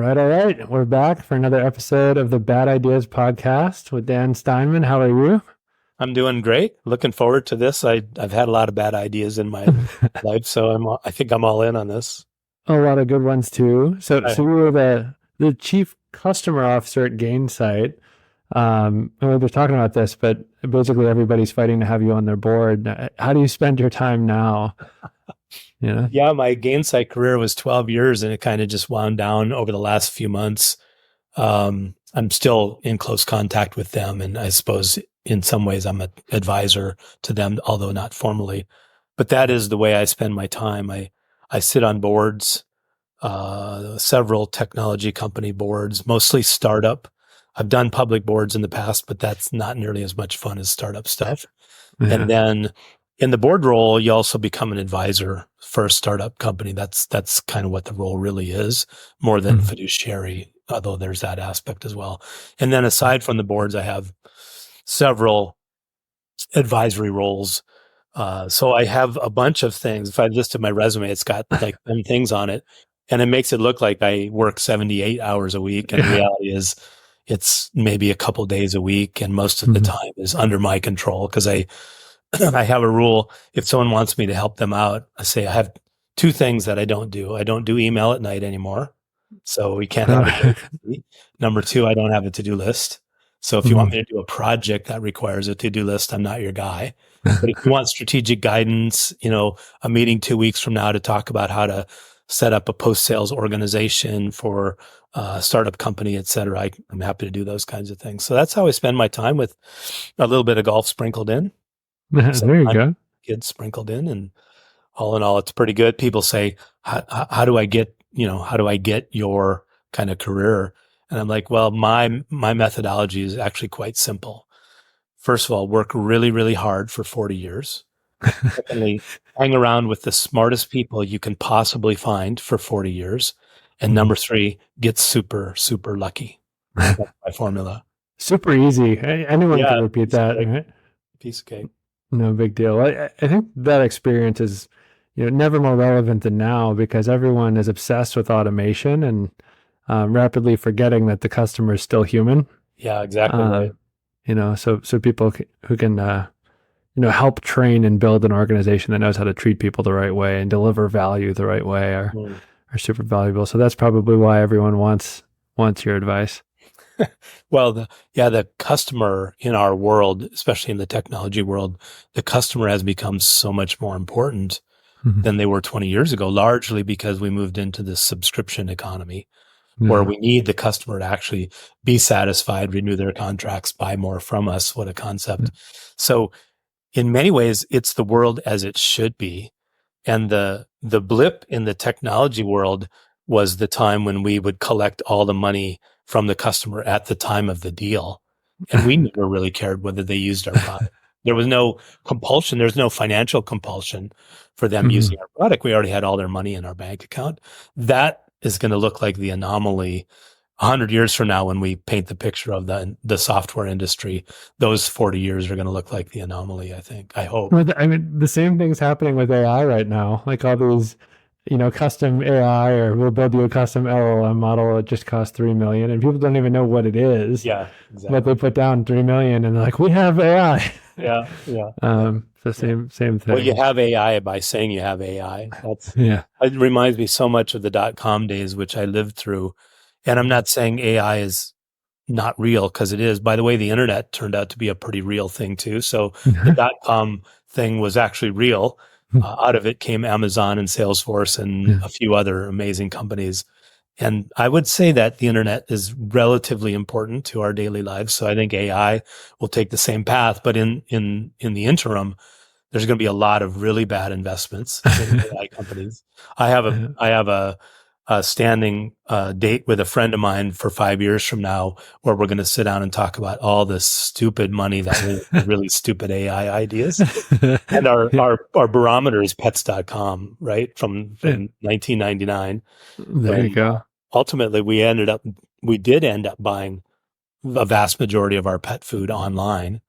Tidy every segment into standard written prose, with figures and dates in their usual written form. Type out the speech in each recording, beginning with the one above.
All right. We're back for another episode of the Bad Ideas podcast with Dan Steinman. How are you? I'm doing great. Looking forward to this. I've had a lot of bad ideas in my life, so I think I'm all in on this. A lot of good ones too. So, I, so you were the chief customer officer at Gainsight. And we were talking about this, but basically everybody's fighting to have you on their board. How do you spend your time now? yeah, my Gainsight career was 12 years, and it kind of just wound down over the last few months. I'm still in close contact with them, and I suppose in some ways I'm an advisor to them, although not formally. But that is the way I spend my time. I sit on boards, several technology company boards, mostly startup. I've done public boards in the past, but that's not nearly as much fun as startup stuff. Yeah. And then in the board role, you also become an advisor for a startup company. That's kind of what the role really is, more than fiduciary, although there's that aspect as well. And then aside from the boards, I have several advisory roles. So I have a bunch of things. If I listed my resume, it's got like 10 things on it, and it makes it look like I work 78 hours a week. And the reality is it's maybe a couple days a week. And most of the time is under my control because I have a rule. If someone wants me to help them out, I say I have two things that I don't do. I don't do email at night anymore. So we can't have it. Number two, I don't have a to-do list. So if you want me to do a project that requires a to-do list, I'm not your guy. But if you want strategic guidance, a meeting 2 weeks from now to talk about how to set up a post-sales organization for a startup company, et cetera, I'm happy to do those kinds of things. So that's how I spend my time, with a little bit of golf sprinkled in. There you go. Kids sprinkled in, and all in all, it's pretty good. People say, how do I get your kind of career? And I'm like, well, my methodology is actually quite simple. First of all, work really, really hard for 40 years. Secondly, hang around with the smartest people you can possibly find for 40 years. And number three, get super, super lucky. That's my formula. Super easy. Anyone can repeat that. Right? Piece of cake. No big deal. I think that experience is, never more relevant than now because everyone is obsessed with automation and rapidly forgetting that the customer is still human. Yeah, exactly right. So people who can, help train and build an organization that knows how to treat people the right way and deliver value the right way are super valuable. So that's probably why everyone wants your advice. Well, the customer in our world, especially in the technology world, the customer has become so much more important than they were 20 years ago, largely because we moved into this subscription economy where we need the customer to actually be satisfied, renew their contracts, buy more from us. What a concept. So in many ways, it's the world as it should be. And the blip in the technology world was the time when we would collect all the money from the customer at the time of the deal. And we never really cared whether they used our product. There was no compulsion. There's no financial compulsion for them using our product. We already had all their money in our bank account. That is going to look like the anomaly 100 years from now when we paint the picture of the software industry. Those 40 years are going to look like the anomaly, I think. I hope. Well, the same thing's happening with AI right now. Like all these, custom AI, or we'll build you a custom LLM model. It just costs $3 million, and people don't even know what it is. Yeah, exactly. But they put down $3 million, and they're like, "We have AI." Yeah. The same thing. Well, you have AI by saying you have AI. Yeah. It reminds me so much of the .com days, which I lived through. And I'm not saying AI is not real, because it is. By the way, the internet turned out to be a pretty real thing too. So the .com thing was actually real. Out of it came Amazon and Salesforce and a few other amazing companies. And I would say that the internet is relatively important to our daily lives. So I think AI will take the same path. But in the interim, there's going to be a lot of really bad investments in AI companies. I have a standing date with a friend of mine for 5 years from now, where we're going to sit down and talk about all this stupid money that really stupid AI ideas. And our barometer is pets.com, right? From 1999. There you go. Ultimately, we did end up buying a vast majority of our pet food online.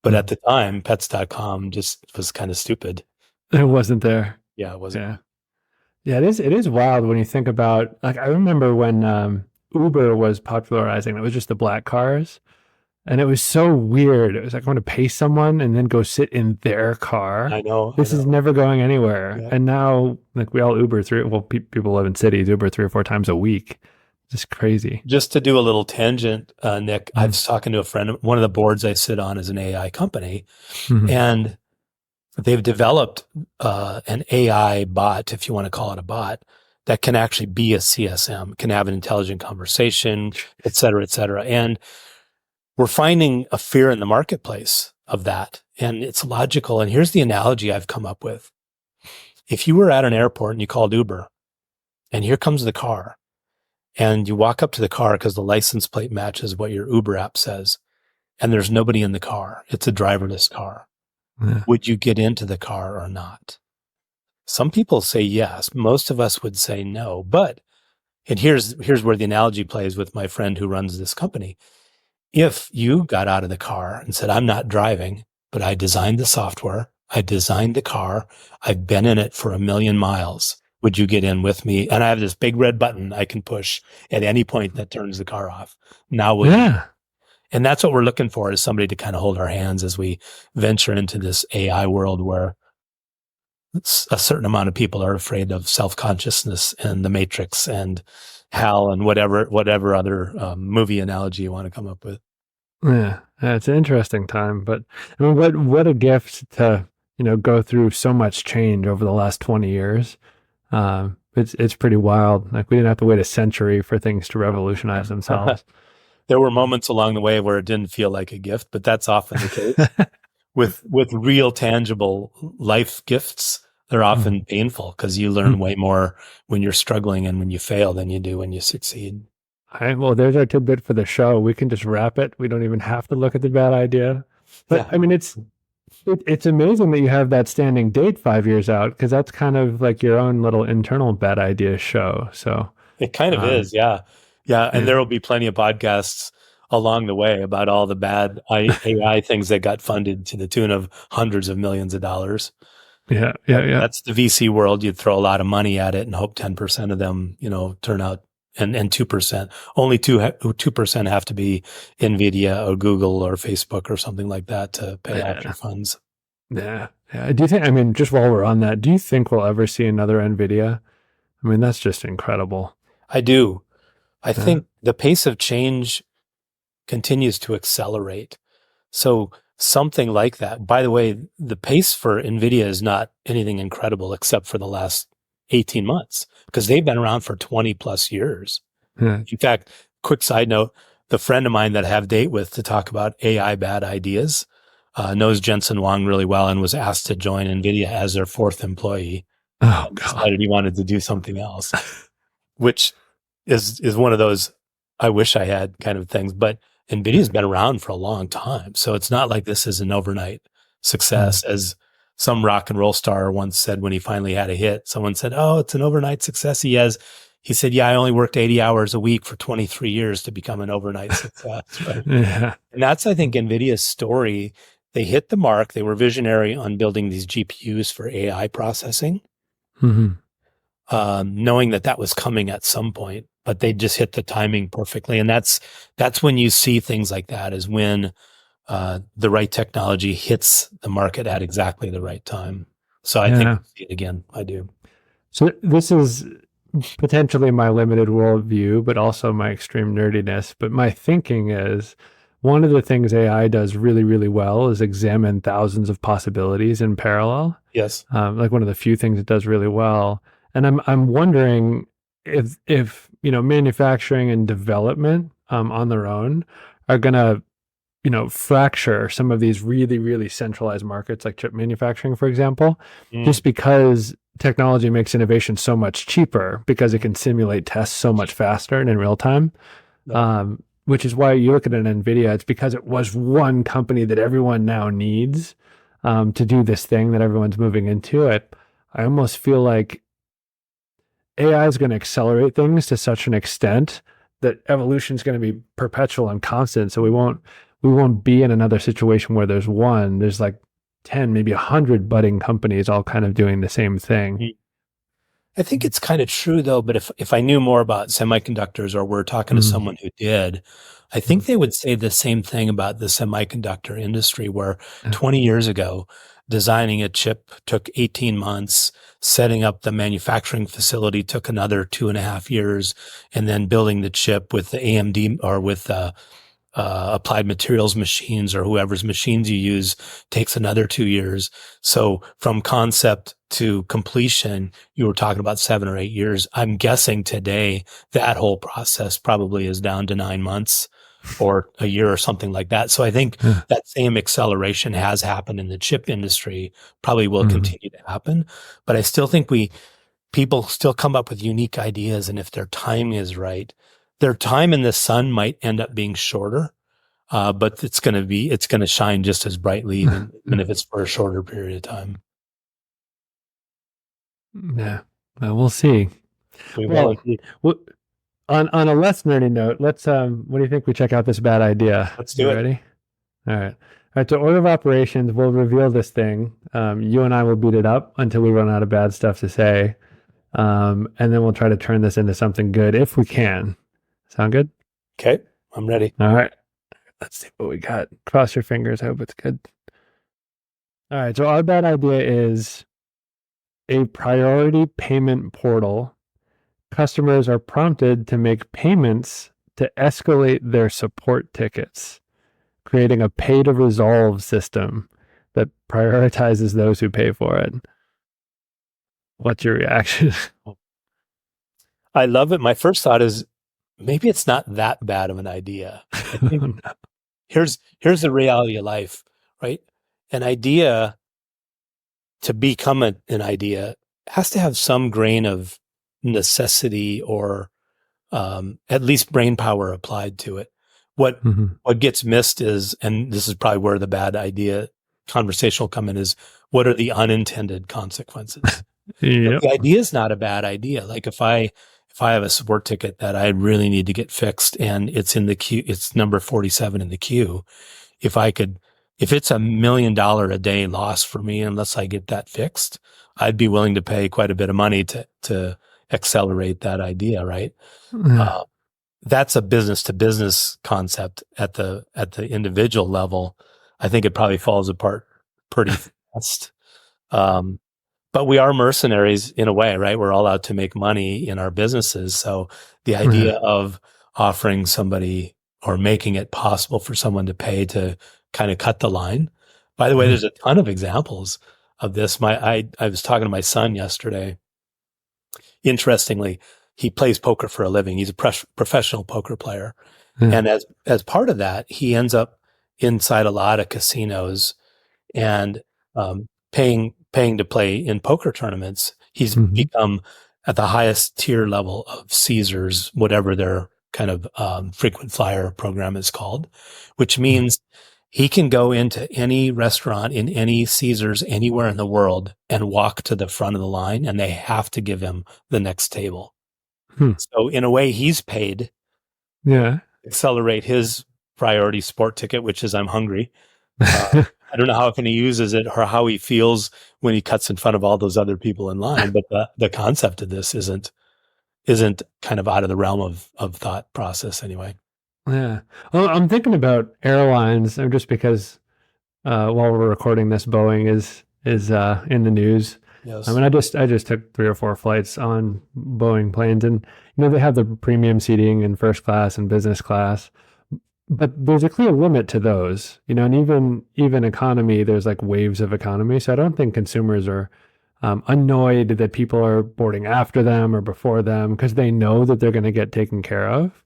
But at the time, pets.com just was kind of stupid. It wasn't there. Yeah, it wasn't. Yeah, it is wild when you think about, like, I remember when Uber was popularizing. It was just the black cars. And it was so weird. It was like, I want to pay someone and then go sit in their car. I know. This is never going anywhere. Yeah. And now, like, we all Uber people live in cities, Uber 3 or 4 times a week. Just crazy. Just to do a little tangent, Nick, I was talking to a friend. One of the boards I sit on is an AI company, and they've developed an AI bot, if you want to call it a bot, that can actually be a CSM, can have an intelligent conversation, et cetera, et cetera. And we're finding a fear in the marketplace of that. And it's logical. And here's the analogy I've come up with. If you were at an airport and you called Uber, and here comes the car, and you walk up to the car because the license plate matches what your Uber app says, and there's nobody in the car, it's a driverless car. Yeah. Would you get into the car or not? Some people say yes. Most of us would say no. But, and here's where the analogy plays with my friend who runs this company. If you got out of the car and said, I'm not driving, but I designed the software, I designed the car, I've been in it for 1 million miles, would you get in with me? And I have this big red button I can push at any point that turns the car off. Now would you? And that's what we're looking for, is somebody to kind of hold our hands as we venture into this AI world where a certain amount of people are afraid of self-consciousness and the Matrix and hell and whatever other movie analogy you want to come up with. Yeah, it's an interesting time, but I mean, what a gift to, go through so much change over the last 20 years. It's pretty wild. Like, we didn't have to wait a century for things to revolutionize themselves. There were moments along the way where it didn't feel like a gift, but that's often the case. With real tangible life gifts, they're often painful because you learn way more when you're struggling and when you fail than you do when you succeed. All right, well, there's our tidbit for the show. We can just wrap it. We don't even have to look at the bad idea. But I mean, it's amazing that you have that standing date 5 years out, because that's kind of like your own little internal bad idea show. So it kind of is, yeah. And there will be plenty of podcasts along the way about all the bad AI things that got funded to the tune of hundreds of millions of dollars. Yeah. That's the VC world. You'd throw a lot of money at it and hope 10% of them, turn out, and 2%. Only 2% have to be NVIDIA or Google or Facebook or something like that to pay off your funds. Yeah. Do you think, I mean, just while we're on that, do you think we'll ever see another NVIDIA? I mean, that's just incredible. I do. I think the pace of change continues to accelerate. So something like that. By the way, the pace for NVIDIA is not anything incredible except for the last 18 months, because they've been around for 20 plus years. In fact, quick side note, the friend of mine that I have a date with to talk about AI bad ideas knows Jensen Huang really well and was asked to join NVIDIA as their 4th employee. Oh, God. Decided he wanted to do something else, which is one of those I wish I had kind of things. But NVIDIA's been around for a long time. So it's not like this is an overnight success, as some rock and roll star once said when he finally had a hit. Someone said, oh, it's an overnight success. He said, yeah, I only worked 80 hours a week for 23 years to become an overnight success. Right? Yeah. And that's, I think, NVIDIA's story. They hit the mark. They were visionary on building these GPUs for AI processing, knowing that was coming at some point, but they just hit the timing perfectly. And that's when you see things like that, is when the right technology hits the market at exactly the right time. So I think we'll see it again. I do. So this is potentially my limited worldview, but also my extreme nerdiness. But my thinking is, one of the things AI does really, really well is examine thousands of possibilities in parallel. Yes. Like one of the few things it does really well. And I'm wondering if manufacturing and development on their own are going to fracture some of these really, really centralized markets, like chip manufacturing, for example, just because technology makes innovation so much cheaper, because it can simulate tests so much faster and in real time. Which is why you look at an NVIDIA, it's because it was one company that everyone now needs to do this thing that everyone's moving into. I almost feel like AI is going to accelerate things to such an extent that evolution is going to be perpetual and constant. So we won't be in another situation where there's like 10, maybe 100 budding companies all kind of doing the same thing. I think it's kind of true though, but if I knew more about semiconductors or we're talking to Mm, someone who did, I think they would say the same thing about the semiconductor industry, where yeah. 20 years ago, designing a chip took 18 months, setting up the manufacturing facility took another 2.5 years, and then building the chip with the AMD or with Applied Materials machines or whoever's machines you use takes another 2 years. So from concept to completion, you were talking about 7 or 8 years. I'm guessing today that whole process probably is down to 9 months or a year or something like that. So I think Yeah. that same acceleration has happened in the chip industry, probably will Mhm. continue to happen. But I still think people still come up with unique ideas. And if their time is right, their time in the sun might end up being shorter, but it's going to shine just as brightly, even if it's for a shorter period of time. Yeah. We'll see. We will Well, indeed. on a less nerdy note, let's what do you think we check out this bad idea? Let's do You it. ready? All right. All right. So order of operations, we'll reveal this thing. You and I will beat it up until we run out of bad stuff to say. And then we'll try to turn this into something good if we can. Sound good? Okay. I'm ready. All right. Let's see what we got. Cross your fingers. I hope it's good. All right. So our bad idea is a priority payment portal. Customers are prompted to make payments to escalate their support tickets, creating a pay to resolve system that prioritizes those who pay for it. What's your reaction? I love it. My first thought is maybe it's not that bad of an idea. I think here's the reality of life, right? An idea to become an idea has to have some grain of necessity or at least brain power applied to it. What Mhm. what gets missed is, and this is probably where the bad idea conversation will come in, is what are the unintended consequences? Yep. The idea is not a bad idea. Like if I have a support ticket that I really need to get fixed and it's in the queue, it's number 47 in the queue. If I could, if it's $1 million a day loss for me, unless I get that fixed, I'd be willing to pay quite a bit of money to accelerate that idea, right? Yeah. Uh, that's a business to business concept at the individual level. I think it probably falls apart pretty fast. Um, but we are mercenaries in a way, right? We're all out to make money in our businesses. So the idea Yeah. of offering somebody or making it possible for someone to pay to kind of cut the line. By the way, Yeah. there's a ton of examples of this. I was talking to my son yesterday. Interestingly, he plays poker for a living. He's a professional poker player. Yeah. And as part of that, he ends up inside a lot of casinos and paying to play in poker tournaments. He's Mhm. become at the highest tier level of Caesars, whatever their kind of frequent flyer program is called, which means he can go into any restaurant in any Caesars anywhere in the world and walk to the front of the line, and they have to give him the next table. Hmm. So in a way, he's paid Yeah. accelerate his priority sport ticket, which is I'm hungry. I don't know how often he uses it or how he feels when he cuts in front of all those other people in line, but the concept of this isn't kind of out of the realm of thought process anyway. Yeah. Well, I'm thinking about airlines, just because while we're recording this, Boeing is in the news. I Yes. mean, I just took 3 or 4 flights on Boeing planes, and they have the premium seating in first class and business class, but there's a clear limit to those, and even economy, there's like waves of economy. So I don't think consumers are annoyed that people are boarding after them or before them because they know that they're going to get taken care of.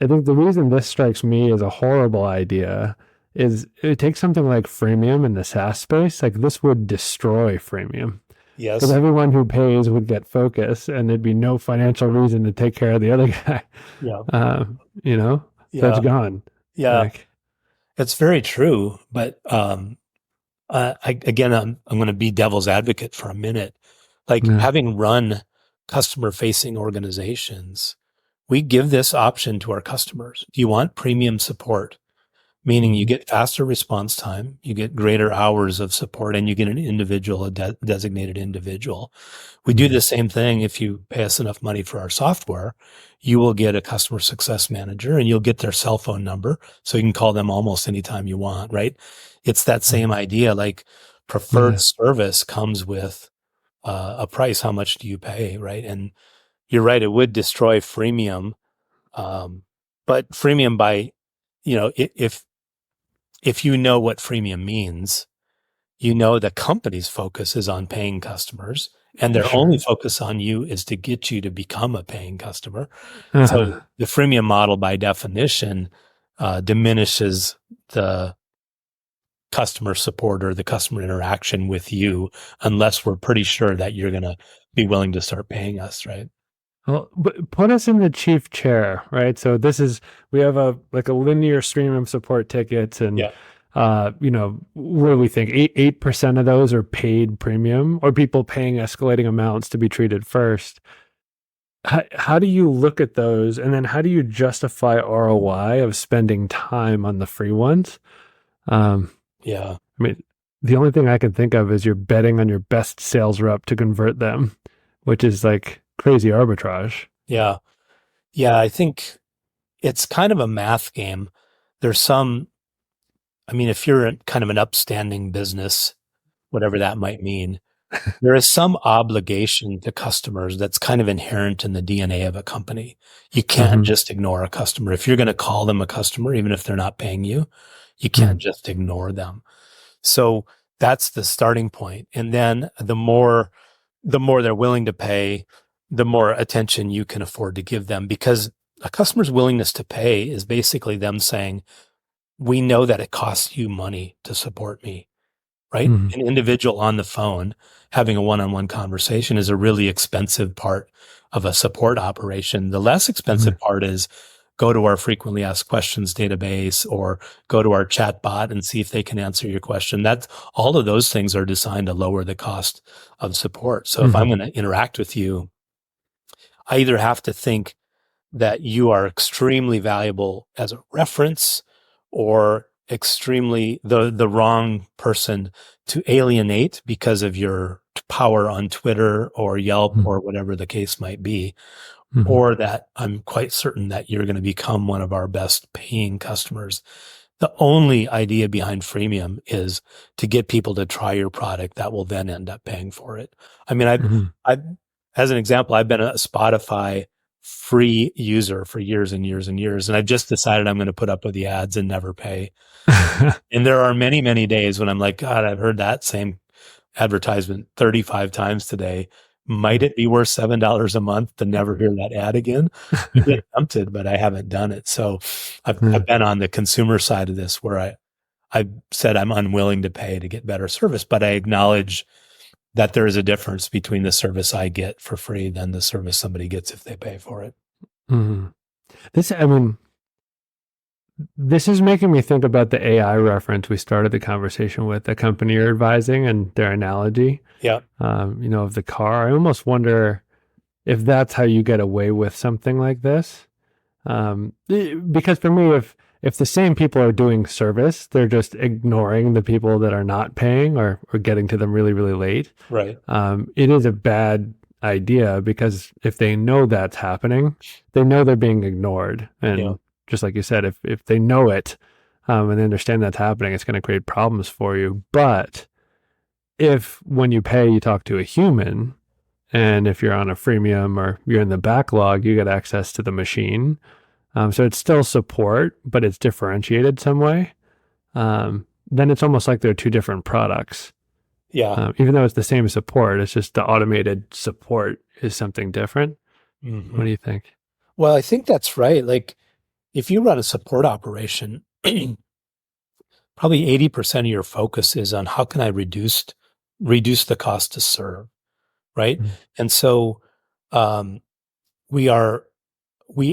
I think the reason this strikes me as a horrible idea is it takes something like freemium in the SaaS space. Like this would destroy freemium because Yes. everyone who pays would get focus and there'd be no financial reason to take care of the other guy. Yeah. Uh, so it's Yeah. gone. Yeah. Like, It's very true. But again, I'm going to be devil's advocate for a minute. Like yeah. having run customer facing organizations, we give this option to our customers. Do you want premium support? meaning you get faster response time, you get greater hours of support, and you get an individual, a designated individual. We do the same thing. If you pay us enough money for our software, you will get a customer success manager and you'll get their cell phone number. So you can call them almost anytime you want, right? It's that same idea. Like preferred service comes with a price. How much do you pay? Right. And you're right. It would destroy freemium. But freemium by, if you know what freemium means, you know the company's focus is on paying customers and their only focus on you is to get you to become a paying customer. So the freemium model by definition diminishes the customer support or the customer interaction with you unless we're pretty sure that you're going to be willing to start paying us, right? Well, but put us in the chief chair, right? So we have a linear stream of support tickets, and what do we think? 8% of those are paid premium, or people paying escalating amounts to be treated first. How do you look at those, and then how do you justify ROI of spending time on the free ones? I mean, the only thing I can think of is you're betting on your best sales rep to convert them, which is like crazy arbitrage. Yeah. I think it's kind of a math game. If you're kind of an upstanding business, whatever that might mean, there is some obligation to customers that's kind of inherent in the DNA of a company. You can't just ignore a customer. If you're going to call them a customer, even if they're not paying you, you can't just ignore them. So that's the starting point. And then the more they're willing to pay, the more attention you can afford to give them, because a customer's willingness to pay is basically them saying, we know that it costs you money to support me, right? An individual on the phone having a one-on-one conversation is a really expensive part of a support operation. The less expensive part is go to our frequently asked questions database or go to our chat bot and see if they can answer your question. All of those things are designed to lower the cost of support. So if I'm going to interact with you, I either have to think that you are extremely valuable as a reference or extremely the wrong person to alienate because of your power on Twitter or Yelp or whatever the case might be, or that I'm quite certain that you're going to become one of our best paying customers. The only idea behind freemium is to get people to try your product that will then end up paying for it. I mean, as an example, I've been a Spotify free user for years and years and years. And I've just decided I'm going to put up with the ads and never pay. And there are many, many days when I'm like, God, I've heard that same advertisement 35 times today. Might it be worth $7 a month to never hear that ad again? I get tempted, but I haven't done it. So I've been on the consumer side of this where I said I'm unwilling to pay to get better service, but I acknowledge that there is a difference between the service I get for free than the service somebody gets if they pay for it. This is making me think about the AI reference we started the conversation with, the company you're advising and their analogy. Of the car. I almost wonder if that's how you get away with something like this. Because for me, if the same people are doing service, they're just ignoring the people that are not paying or getting to them really, really late. Right. It is a bad idea because if they know that's happening, they know they're being ignored. And just like you said, if they know it and they understand that's happening, it's going to create problems for you. But if when you pay, you talk to a human, and if you're on a freemium or you're in the backlog, you get access to the machine. So it's still support, but it's differentiated some way. Then it's almost like they're two different products. Even though it's the same support, it's just the automated support is something different. What do you think? Well, I think that's right. Like if you run a support operation, probably 80% of your focus is on how can I reduce the cost to serve, right? And so we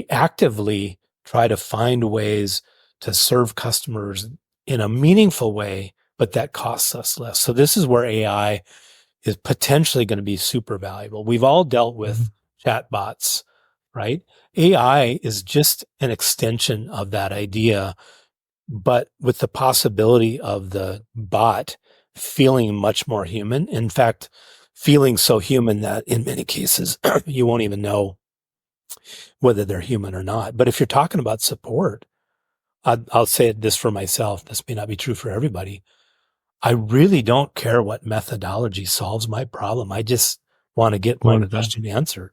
actively try to find ways to serve customers in a meaningful way, but that costs us less. So this is where AI is potentially going to be super valuable. We've all dealt with chatbots, right? AI is just an extension of that idea but with the possibility of the bot feeling much more human. In fact, feeling so human that in many cases, you won't even know whether they're human or not. But if you're talking about support, I'll say this for myself. This may not be true for everybody. I really don't care what methodology solves my problem. I just want to get my question answered.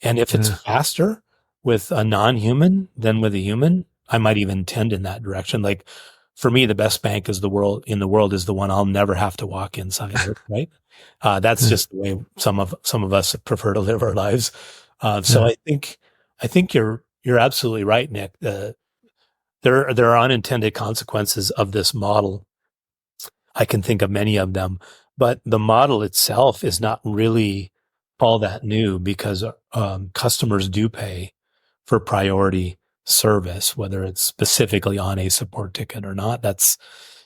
And if it's faster with a non-human than with a human, I might even tend in that direction. Like for me, the best bank in the world is the one I'll never have to walk inside, right? That's just the way some of us prefer to live our lives. So I think you're absolutely right, Nick. There are unintended consequences of this model. I can think of many of them, but the model itself is not really all that new because customers do pay for priority service, whether it's specifically on a support ticket or not. That's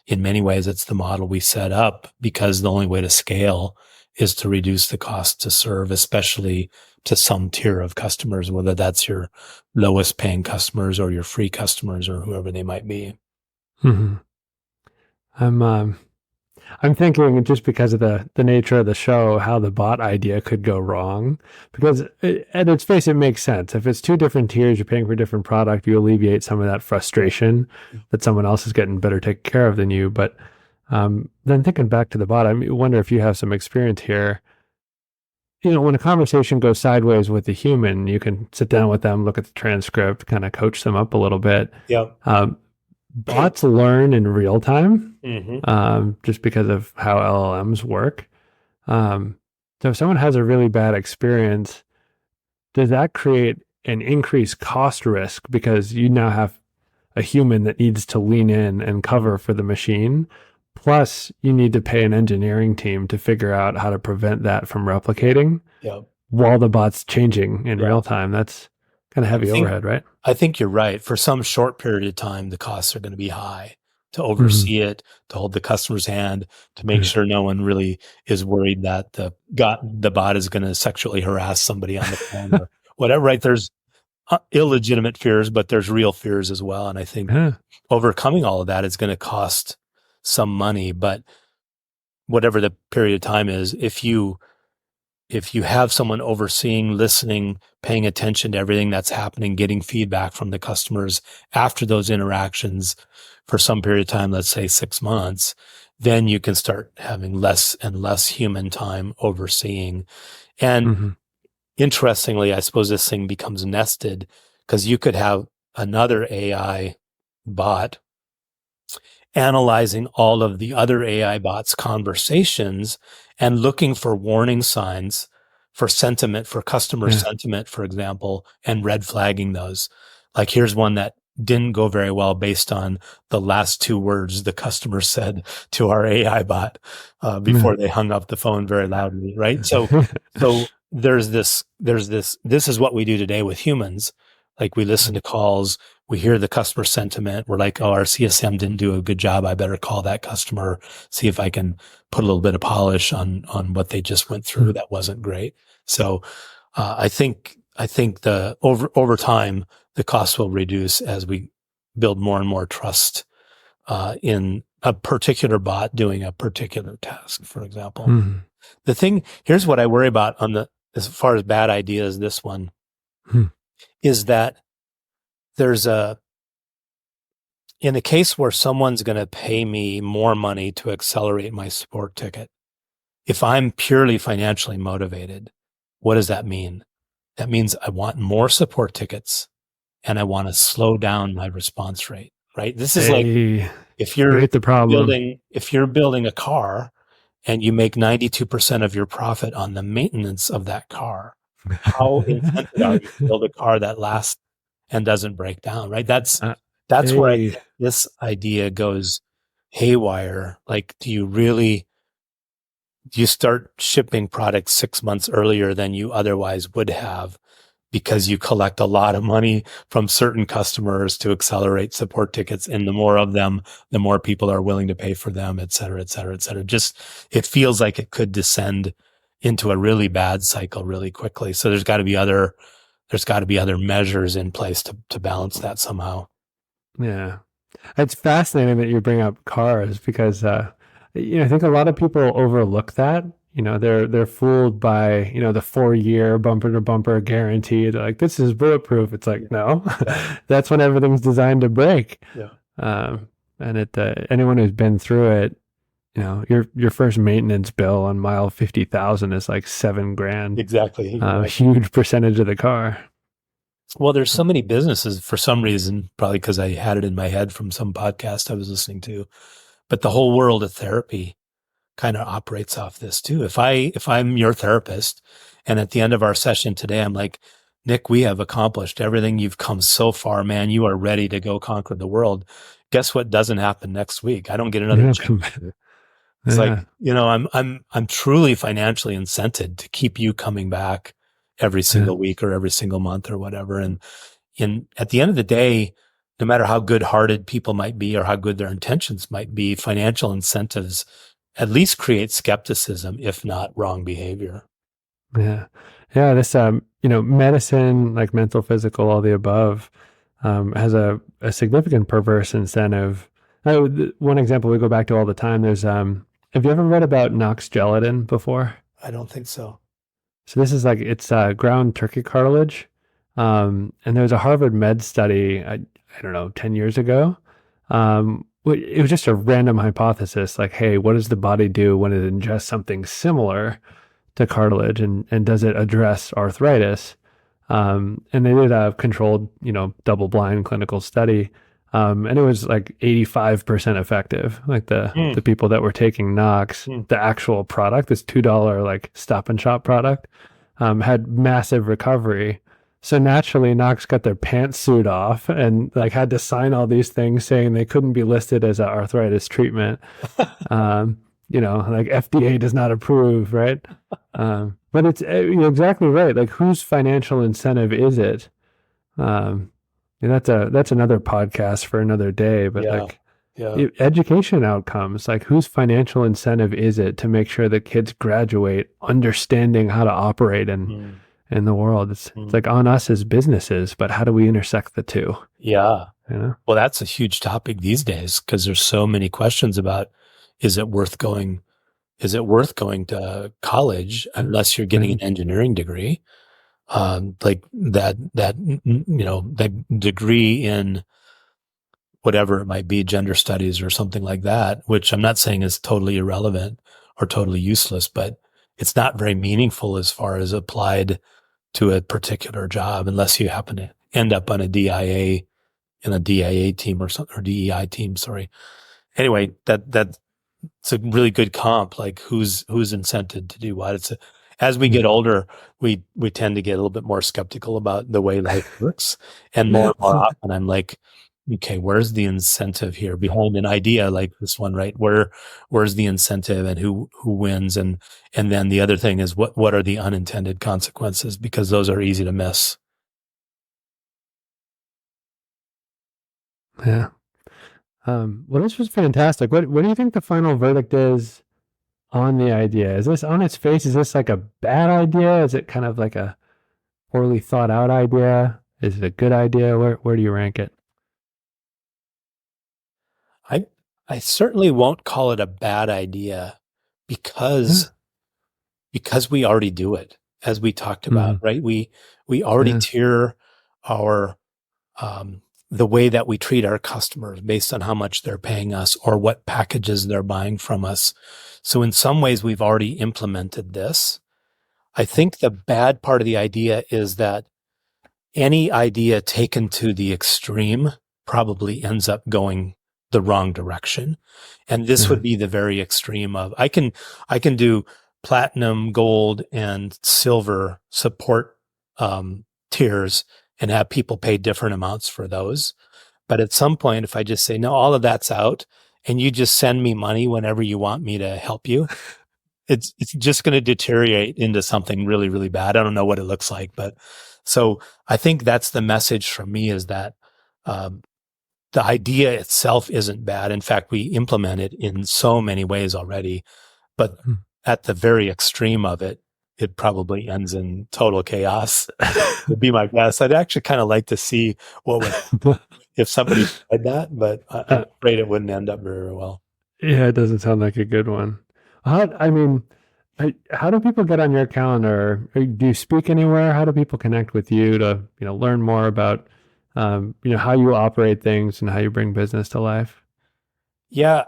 in many ways, it's the model we set up because the only way to scale is to reduce the cost to serve, especially to some tier of customers, whether that's your lowest paying customers or your free customers or whoever they might be. Mm-hmm. I'm thinking just because of the nature of the show, how the bot idea could go wrong. Because at its face, it makes sense. If it's two different tiers, you're paying for a different product, you alleviate some of that frustration that someone else is getting better taken care of than you. But then thinking back to the bot, I wonder if you have some experience here. When a conversation goes sideways with a human, you can sit down with them, look at the transcript, kind of coach them up a little bit. Yeah. Bots learn in real time, Mm-hmm. just because of how LLMs work. So if someone has a really bad experience, does that create an increased cost risk because you now have a human that needs to lean in and cover for the machine? Plus, you need to pay an engineering team to figure out how to prevent that from replicating while the bot's changing in real time. That's kind of heavy overhead, right? I think you're right. For some short period of time, the costs are going to be high to oversee it, to hold the customer's hand, to make sure no one really is worried that the bot is going to sexually harass somebody on the phone or whatever, right? There's illegitimate fears, but there's real fears as well. And I think overcoming all of that is going to cost some money, but whatever the period of time is, if you have someone overseeing, listening, paying attention to everything that's happening, getting feedback from the customers after those interactions for some period of time, let's say 6 months, then you can start having less and less human time overseeing. And interestingly, I suppose this thing becomes nested because you could have another AI bot analyzing all of the other AI bots' conversations and looking for warning signs for sentiment, for customer sentiment, for example, and red flagging those. Like here's one that didn't go very well based on the last 2 words the customer said to our AI bot before they hung up the phone very loudly, right? So there's this is what we do today with humans. Like we listen to calls, we hear the customer sentiment. We're like, oh, our CSM didn't do a good job. I better call that customer, see if I can put a little bit of polish on what they just went through. That wasn't great. So I think the over time, the cost will reduce as we build more and more trust in a particular bot doing a particular task, for example. The thing, here's what I worry about as far as bad ideas, this one, is that there's in a case where someone's going to pay me more money to accelerate my support ticket, if I'm purely financially motivated, what does that mean? That means I want more support tickets and I want to slow down my response rate, right? This is like if you're building a car and you make 92% of your profit on the maintenance of that car, how incented are you to build a car that lasts and doesn't break down, right? That's where this idea goes haywire. Like, do you start shipping products 6 months earlier than you otherwise would have because you collect a lot of money from certain customers to accelerate support tickets. And the more of them, the more people are willing to pay for them, et cetera, et cetera, et cetera. Just, it feels like it could descend into a really bad cycle really quickly. So there's got to be other measures in place to balance that somehow. Yeah. It's fascinating that you bring up cars because I think a lot of people overlook that. They're fooled by the 4 year bumper to bumper guarantee. They're like, this is bulletproof. It's like, no, Yeah. that's when everything's designed to break. Yeah. And anyone who's been through it, your first maintenance bill on mile 50,000 is like $7,000. Exactly. A huge percentage of the car. Well, there's so many businesses for some reason, probably because I had it in my head from some podcast I was listening to, but the whole world of therapy kind of operates off this too. If I'm your therapist and at the end of our session today, I'm like, Nick, we have accomplished everything. You've come so far, man. You are ready to go conquer the world. Guess what doesn't happen next week? I don't get another check. It's like, I'm truly financially incented to keep you coming back every single week or every single month or whatever. And at the end of the day, no matter how good-hearted people might be or how good their intentions might be, financial incentives at least create skepticism, if not wrong behavior. Yeah. Yeah. This, medicine, like mental, physical, all the above, has a significant perverse incentive. One example we go back to all the time, there's, have you ever read about Knox gelatin before? I don't think so. So this is it's ground turkey cartilage. And there was a Harvard med study, I don't know, 10 years ago. It was just a random hypothesis, like, hey, what does the body do when it ingests something similar to cartilage, and does it address arthritis? And they did a controlled, double-blind clinical study, and it was like 85% effective. Like the people that were taking Knox, the actual product, this $2 like Stop and Shop product, had massive recovery. So naturally, Knox got their pantsuit off and had to sign all these things saying they couldn't be listed as an arthritis treatment. FDA does not approve, right? But it's you're exactly right. Like, whose financial incentive is it? That's another podcast for another day. But education outcomes, like, whose financial incentive is it to make sure that kids graduate understanding how to operate in the world? It's like on us as businesses, but how do we intersect the two? Yeah. Well, that's a huge topic these days because there's so many questions about, is it worth going to college unless you're getting an engineering degree? Like that degree in whatever it might be, gender studies or something like that, which I'm not saying is totally irrelevant or totally useless, but it's not very meaningful as far as applied to a particular job unless you happen to end up on a DIA team or something, or DEI team. Sorry. Anyway, it's a really good comp. Like, who's incented to do what? As we get older, we tend to get a little bit more skeptical about the way life works, and more often I'm like, okay, where's the incentive here behind an idea like this one, right? Where's the incentive, and who wins? And then the other thing is what are the unintended consequences? Because those are easy to miss. Yeah. Well, this was fantastic. What do you think the final verdict is on the idea? Is this on its face? Is this like a bad idea? Is it kind of like a poorly thought out idea? Is it a good idea? Where do you rank it? I certainly won't call it a bad idea because we already do it, as we talked about, right? We already tier our the way that we treat our customers based on how much they're paying us or what packages they're buying from us. So in some ways, we've already implemented this. I think the bad part of the idea is that any idea taken to the extreme probably ends up going the wrong direction. And this would be the very extreme of, I can do platinum, gold, and silver support tiers and have people pay different amounts for those. But at some point, if I just say, no, all of that's out, and you just send me money whenever you want me to help you, it's just going to deteriorate into something really, really bad. I don't know what it looks like, but so I think that's the message from me, is that the idea itself isn't bad. In fact, we implement it in so many ways already, but at the very extreme of it, it probably ends in total chaos. Would be my guess. I'd actually kind of like to see what would if somebody tried that, but I'm Uh, afraid it wouldn't end up very well. yeah, it doesn't sound like a good one. I mean, how do people get on your calendar? Do you speak anywhere? How do people connect with you to, learn more about, how you operate things and how you bring business to life? Yeah.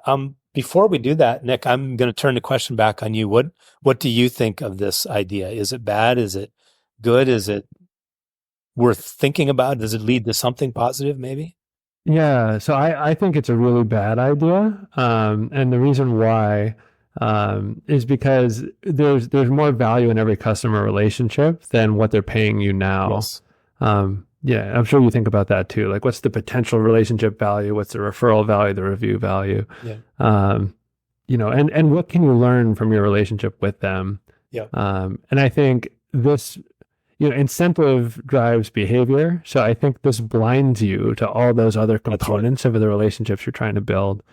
Before we do that, Nick, I'm going to turn the question back on you. What do you think of this idea? Is it bad? Is it good? Is it worth thinking about? Does it lead to something positive, maybe? Yeah, so I think it's a really bad idea. And the reason why is because there's more value in every customer relationship than what they're paying you now. Yes. Yeah, I'm sure you think about that too. Like, what's the potential relationship value? What's the referral value, the review value? Yeah. And what can you learn from your relationship with them? Yeah. And I think this, incentive drives behavior. So I think this blinds you to all those other That's right. components of the relationships you're trying to build.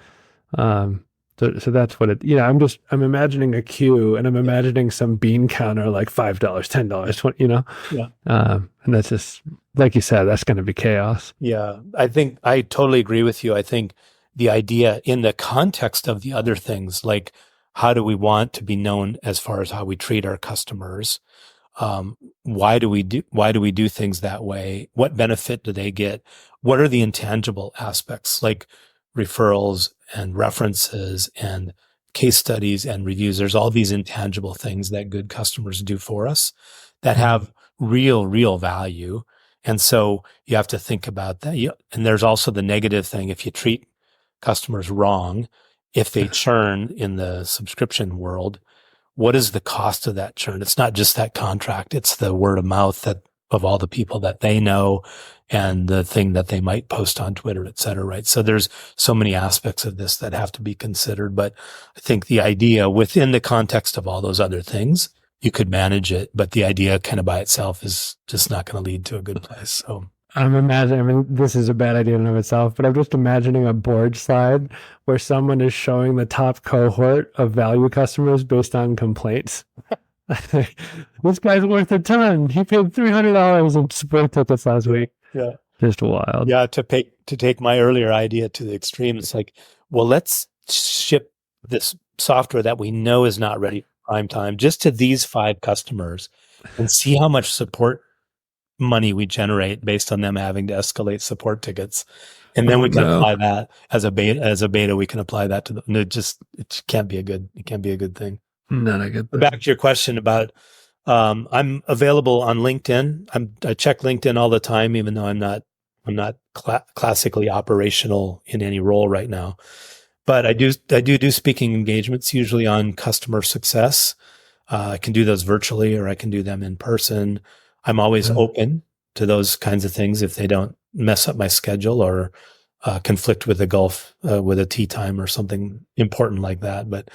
So that's what I'm imagining a queue and I'm imagining some bean counter like $5, $10, 20, Yeah. and that's just, like you said, that's going to be chaos. Yeah. I think I totally agree with you. I think the idea in the context of the other things, like how do we want to be known as far as how we treat our customers? Why do we do things that way? What benefit do they get? What are the intangible aspects like referrals and references and case studies and reviews? There's all these intangible things that good customers do for us that have real value. And so you have to think about that. And there's also the negative thing. If you treat customers wrong, if they churn in the subscription world, what is the cost of that churn? It's not just that contract. It's the word of mouth of all the people that they know and the thing that they might post on Twitter, et cetera, right? So there's so many aspects of this that have to be considered. But I think the idea within the context of all those other things, you could manage it, but the idea kind of by itself is just not going to lead to a good place. So this is a bad idea in and of itself, but I'm just imagining a board slide where someone is showing the top cohort of value customers based on complaints. This guy's worth a ton. He paid $300 in support tickets last week. Yeah. Just wild. Yeah. To take my earlier idea to the extreme, it's like, well, let's ship this software that we know is not ready for prime time just to these 5 customers and see how much support money we generate based on them having to escalate support tickets. And then we can apply that as a beta, we can apply that to it can't be a good thing. Not a good thing. Back to your question about, I'm available on LinkedIn. I check LinkedIn all the time, even though I'm not classically operational in any role right now. But I do speaking engagements, usually on customer success. I can do those virtually or I can do them in person. I'm always open to those kinds of things if they don't mess up my schedule or conflict with with a tea time or something important like that. But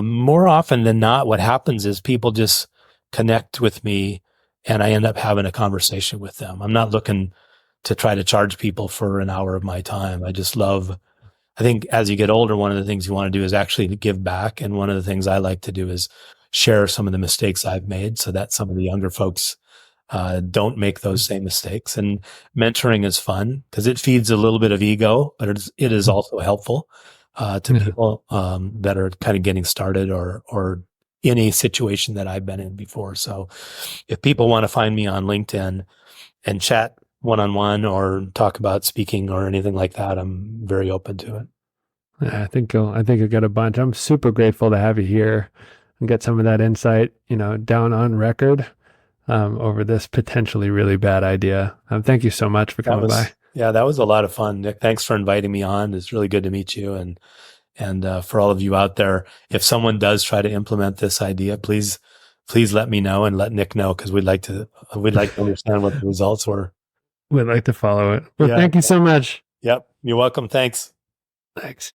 more often than not, what happens is people just connect with me and I end up having a conversation with them. I'm not looking to try to charge people for an hour of my time. I think as you get older, one of the things you want to do is actually to give back. And one of the things I like to do is share some of the mistakes I've made so that some of the younger folks don't make those same mistakes. And mentoring is fun because it feeds a little bit of ego, but it is also helpful to people that are kind of getting started or in a situation that I've been in before. So if people want to find me on LinkedIn and chat one-on-one or talk about speaking or anything like that, I'm very open to it. Yeah, I think you'll get a bunch. I'm super grateful to have you here and get some of that insight, down on record over this potentially really bad idea. Thank you so much for coming by. Yeah, that was a lot of fun, Nick. Thanks for inviting me on. It's really good to meet you. And for all of you out there, if someone does try to implement this idea, please let me know and let Nick know because we'd like to understand what the results were. We'd like to follow it. Well, thank you so much. Yep. You're welcome. Thanks. Thanks.